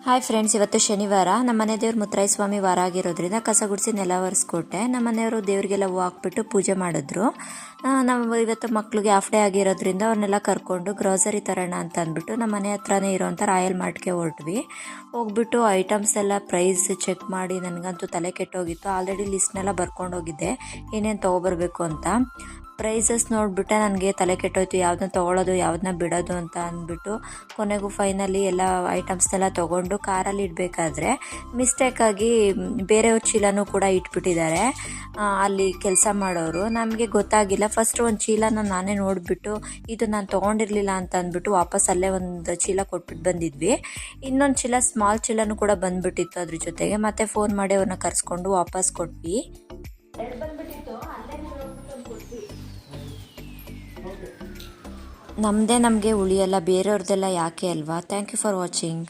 Hi friends, ಇವತ್ತು ಶನಿವಾರ. ನಮ್ಮ ಮನೆ ದೇವ್ರು ಮುತ್ತರಾಯ ಸ್ವಾಮಿ ವಾರ ಆಗಿರೋದ್ರಿಂದ ಕಸ ಗುಡಿಸಿ ನೆಲ ಒರೆಸ್ಕೊಟ್ಟೆ. ನಮ್ಮ ಮನೆಯವರು ದೇವರಿಗೆಲ್ಲ ಹೂವು ಹಾಕ್ಬಿಟ್ಟು ಪೂಜೆ ಮಾಡಿದ್ರು. ನಾವು ಇವತ್ತು ಮಕ್ಳಿಗೆ ಹಾಫ್ ಡೇ ಆಗಿರೋದ್ರಿಂದ ಅವ್ರನ್ನೆಲ್ಲ ಕರ್ಕೊಂಡು ಗ್ರೋಸರಿ ತರೋಣ ಅಂತ ಅಂದ್ಬಿಟ್ಟು ನಮ್ಮ ಮನೆ ಹತ್ರನೇ ಇರೋವಂಥ ರಾಯಲ್ ಮಾರ್ಟ್ಗೆ ಹೊರಟ್ವಿ. ಹೋಗ್ಬಿಟ್ಟು ಐಟಮ್ಸ್ ಎಲ್ಲ ಪ್ರೈಸ್ ಚೆಕ್ ಮಾಡಿ ನನಗಂತೂ ತಲೆ ಕೆಟ್ಟೋಗಿತ್ತು. ಆಲ್ರೆಡಿ ಲಿಸ್ಟ್ನೆಲ್ಲ ಬರ್ಕೊಂಡು ಹೋಗಿದ್ದೆ ಏನೇನು ತೊಗೊಬರ್ಬೇಕು ಅಂತ. ಪ್ರೈಸಸ್ ನೋಡಿಬಿಟ್ಟೆ ನನಗೆ ತಲೆ ಕೆಟ್ಟೋಯ್ತು, ಯಾವುದನ್ನ ತೊಗೊಳ್ಳೋದು ಯಾವುದನ್ನ ಬಿಡೋದು ಅಂತ ಅಂದ್ಬಿಟ್ಟು ಕೊನೆಗೂ ಫೈನಲಿ ಎಲ್ಲ ಐಟಮ್ಸ್ನೆಲ್ಲ ತೊಗೊಂಡು ಕಾರಲ್ಲಿ ಇಡಬೇಕಾದ್ರೆ ಮಿಸ್ಟೇಕಾಗಿ ಬೇರೆಯವ್ರ ಚೀಲನೂ ಕೂಡ ಇಟ್ಬಿಟ್ಟಿದ್ದಾರೆ ಅಲ್ಲಿ ಕೆಲಸ ಮಾಡೋರು. ನಮಗೆ ಗೊತ್ತಾಗಿಲ್ಲ. ಫಸ್ಟ್ ಒಂದು ಚೀಲನ ನಾನೇ ನೋಡಿಬಿಟ್ಟು ಇದು ನಾನು ತೊಗೊಂಡಿರಲಿಲ್ಲ ಅಂತ ಅಂದ್ಬಿಟ್ಟು ವಾಪಸ್ ಅಲ್ಲೇ ಒಂದು ಚೀಲ ಕೊಟ್ಬಿಟ್ಟು ಬಂದಿದ್ವಿ. ಇನ್ನೊಂದು ಚೀಲ ಸ್ಮಾಲ್ ಚೀಲನೂ ಕೂಡ ಬಂದ್ಬಿಟ್ಟಿತ್ತು ಅದ್ರ ಜೊತೆಗೆ. ಮತ್ತೆ ಫೋನ್ ಮಾಡಿ ಅವ್ರನ್ನ ಕರೆಸ್ಕೊಂಡು ವಾಪಸ್ ಕೊಟ್ವಿ. ನಮ್ಮದೇ ನಮಗೆ ಉಳಿಯಲ್ಲ, ಬೇರೆಯವ್ರದ್ದೆಲ್ಲ ಯಾಕೆ ಅಲ್ವಾ. Thank you for watching.